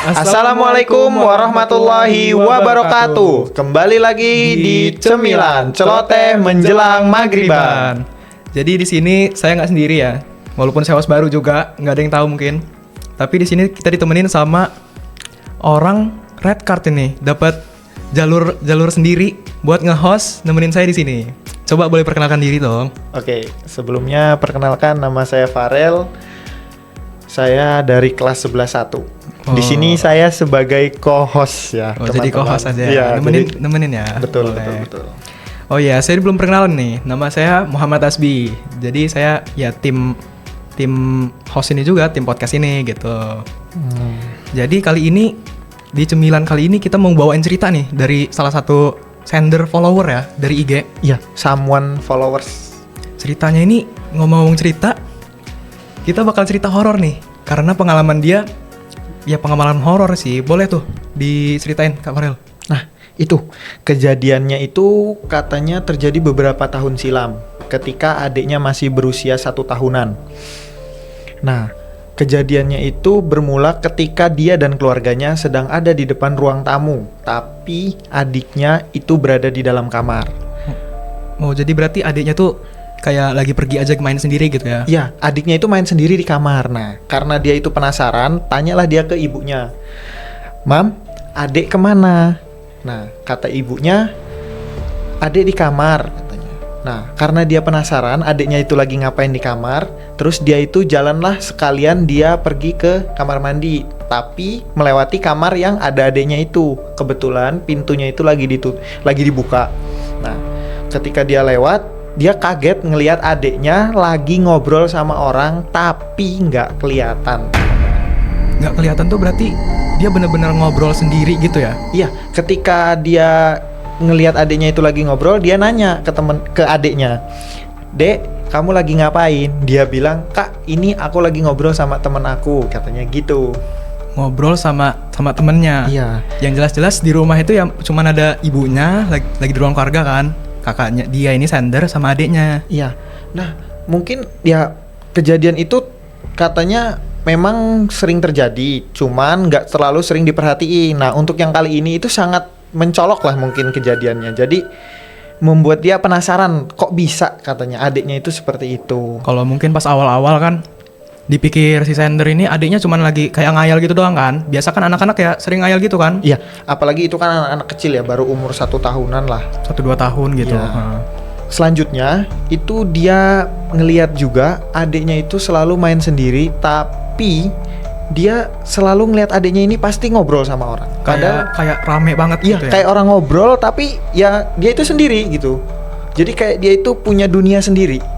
Assalamualaikum warahmatullahi wabarakatuh. Kembali lagi di Cemilan Celoteh Menjelang Maghriban. Jadi di sini saya nggak sendiri ya, walaupun saya host baru juga, nggak ada yang tahu mungkin. Tapi di sini kita ditemenin sama orang red card ini, dapat jalur sendiri buat nge-host nemenin saya di sini. Coba boleh perkenalkan diri dong. Oke, sebelumnya perkenalkan nama saya Farel. Saya dari kelas 11-1. Di sini saya sebagai co-host ya. Oh, jadi co-host aja. Ya, nemenin ya. Betul. Oh iya, saya belum perkenalan nih. Nama saya Muhammad Asbi. Jadi saya ya tim host ini juga, tim podcast ini gitu. Jadi kali ini di Cemilan kali ini kita mau bawain cerita nih dari salah satu sender follower ya dari IG. Iya, someone followers. Ceritanya ini ngomong cerita, kita bakal cerita horor nih. Karena pengalaman dia ya pengalaman horor sih. Boleh tuh diceritain Kak Farel. Nah, itu kejadiannya itu katanya terjadi beberapa tahun silam ketika adiknya masih berusia 1 tahunan. Nah, kejadiannya itu bermula ketika dia dan keluarganya sedang ada di depan ruang tamu, tapi adiknya itu berada di dalam kamar. Oh, jadi berarti adiknya tuh kayak lagi pergi aja main sendiri gitu ya? Iya, adiknya itu main sendiri di kamar. Nah, karena dia itu penasaran, tanyalah dia ke ibunya. "Mam, adik kemana?" Nah, kata ibunya, "Adik di kamar," katanya. Nah, karena dia penasaran adiknya itu lagi ngapain di kamar, terus dia itu jalanlah sekalian dia pergi ke kamar mandi, tapi melewati kamar yang ada adiknya itu. Kebetulan pintunya itu lagi dibuka. Nah, ketika dia lewat, dia kaget ngelihat adiknya lagi ngobrol sama orang tapi nggak kelihatan. Nggak kelihatan tuh berarti dia benar-benar ngobrol sendiri gitu ya? Iya, ketika dia ngelihat adiknya itu lagi ngobrol, dia nanya ke adiknya, "Dek, kamu lagi ngapain?" Dia bilang, "Kak, ini aku lagi ngobrol sama temen aku," katanya gitu. Ngobrol sama temennya. Iya. Yang jelas-jelas di rumah itu ya cuman ada ibunya lagi di ruang keluarga kan. Kakaknya dia ini sender sama adiknya. Iya. Nah, mungkin ya kejadian itu katanya memang sering terjadi, cuman nggak terlalu sering diperhatiin. Nah, untuk yang kali ini itu sangat mencolok lah mungkin kejadiannya. Jadi membuat dia penasaran, kok bisa katanya adiknya itu seperti itu. Kalau mungkin pas awal-awal kan dipikir si sender ini adiknya cuman lagi kayak ngayal gitu doang kan. Biasa kan anak-anak ya sering ngayal gitu kan. Iya, apalagi itu kan anak-anak kecil ya, baru umur 1 tahunan lah. 1-2 tahun gitu. Ya. Selanjutnya itu dia ngelihat juga adiknya itu selalu main sendiri, tapi dia selalu ngelihat adiknya ini pasti ngobrol sama orang. Kayak rame banget iya, gitu ya. Kayak orang ngobrol tapi ya dia itu sendiri gitu. Jadi kayak dia itu punya dunia sendiri.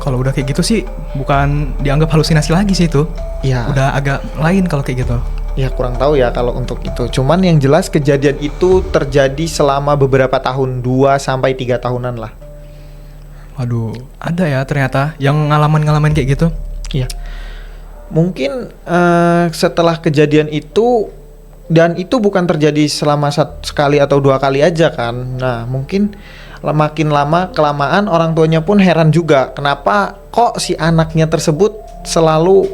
Kalau udah kayak gitu sih bukan dianggap halusinasi lagi sih itu. Iya. Udah agak lain kalau kayak gitu. Ya kurang tahu ya kalau untuk itu. Cuman yang jelas kejadian itu terjadi selama beberapa tahun, 2-3 tahunan lah. Waduh, ada ya ternyata yang ngalaman kayak gitu. Iya. Mungkin setelah kejadian itu, dan itu bukan terjadi selama sekali atau 2 kali aja kan. Nah, mungkin makin lama kelamaan orang tuanya pun heran juga kenapa kok si anaknya tersebut selalu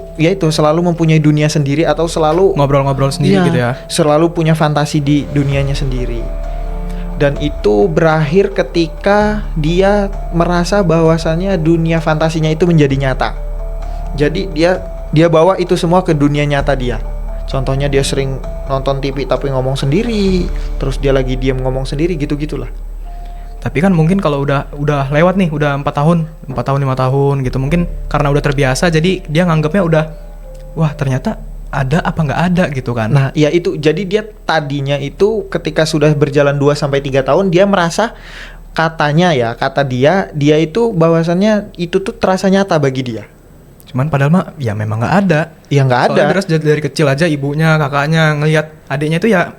mempunyai dunia sendiri atau selalu ngobrol-ngobrol sendiri gitu ya. Selalu punya fantasi di dunianya sendiri. Dan itu berakhir ketika dia merasa bahwasannya dunia fantasinya itu menjadi nyata. Jadi dia bawa itu semua ke dunia nyata dia. Contohnya dia sering nonton TV tapi ngomong sendiri, terus dia lagi diam ngomong sendiri gitu-gitulah. Tapi kan mungkin kalau udah lewat nih, udah 4 tahun, 5 tahun gitu. Mungkin karena udah terbiasa jadi dia nganggapnya udah, wah ternyata ada apa nggak ada gitu kan. Nah ya itu, jadi dia tadinya itu ketika sudah berjalan 2-3 tahun dia merasa kata dia itu bahwasannya itu tuh terasa nyata bagi dia. Cuman padahal mah ya memang nggak ada. Ya nggak ada. Terus dari kecil aja ibunya, kakaknya ngelihat adiknya itu ya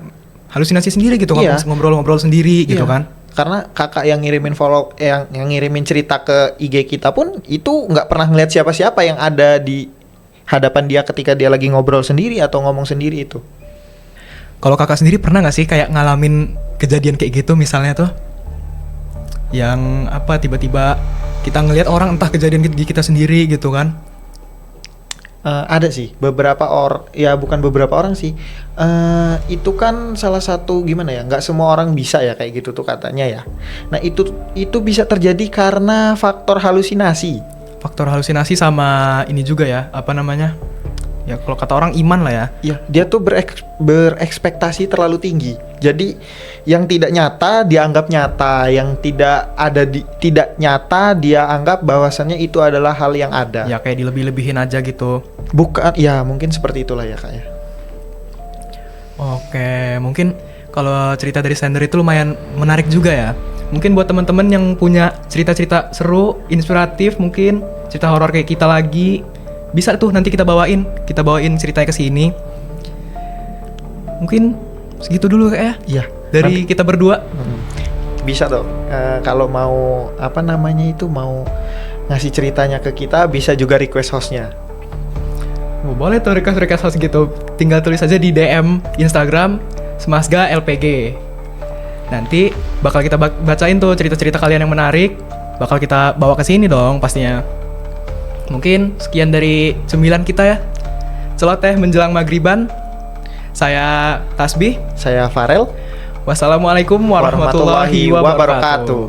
halusinasi sendiri gitu, ngobrol-ngobrol sendiri gitu kan. Karena kakak yang ngirimin yang ngirimin cerita ke IG kita pun itu nggak pernah ngeliat siapa-siapa yang ada di hadapan dia ketika dia lagi ngobrol sendiri atau ngomong sendiri itu. Kalau kakak sendiri pernah nggak sih kayak ngalamin kejadian kayak gitu misalnya tuh? Yang tiba-tiba kita ngelihat orang entah kejadian di kita sendiri gitu kan? Ada sih beberapa ya bukan beberapa orang sih. Itu kan salah satu gimana ya? Nggak semua orang bisa ya kayak gitu tuh katanya ya. Nah itu bisa terjadi karena faktor halusinasi. Faktor halusinasi sama ini juga ya, apa namanya? Ya kalau kata orang iman lah ya. Ya, dia tuh berekspektasi terlalu tinggi. Jadi yang tidak nyata dianggap nyata, yang tidak nyata dia anggap bahwasannya itu adalah hal yang ada. Ya kayak dilebih-lebihin aja gitu. Bukan, ya mungkin seperti itulah ya Kak ya. Oke, mungkin kalau cerita dari Sander itu lumayan menarik juga ya. Mungkin buat teman-teman yang punya cerita-cerita seru, inspiratif, mungkin cerita horor kayak kita lagi, bisa tuh nanti kita bawain ceritanya ke sini. Mungkin segitu dulu Kak ya. Iya. Dari kita berdua. Bisa tuh. Kalau mau apa namanya itu mau ngasih ceritanya ke kita, bisa juga request hostnya. Boleh tuh request host gitu. Tinggal tulis aja di DM Instagram Smasga LPG. Nanti bakal kita bacain tuh cerita-cerita kalian yang menarik. Bakal kita bawa ke sini dong pastinya. Mungkin sekian dari 9 kita ya. Celoteh menjelang maghriban. Saya Tasbih. Saya Farel. Wassalamualaikum warahmatullahi wabarakatuh.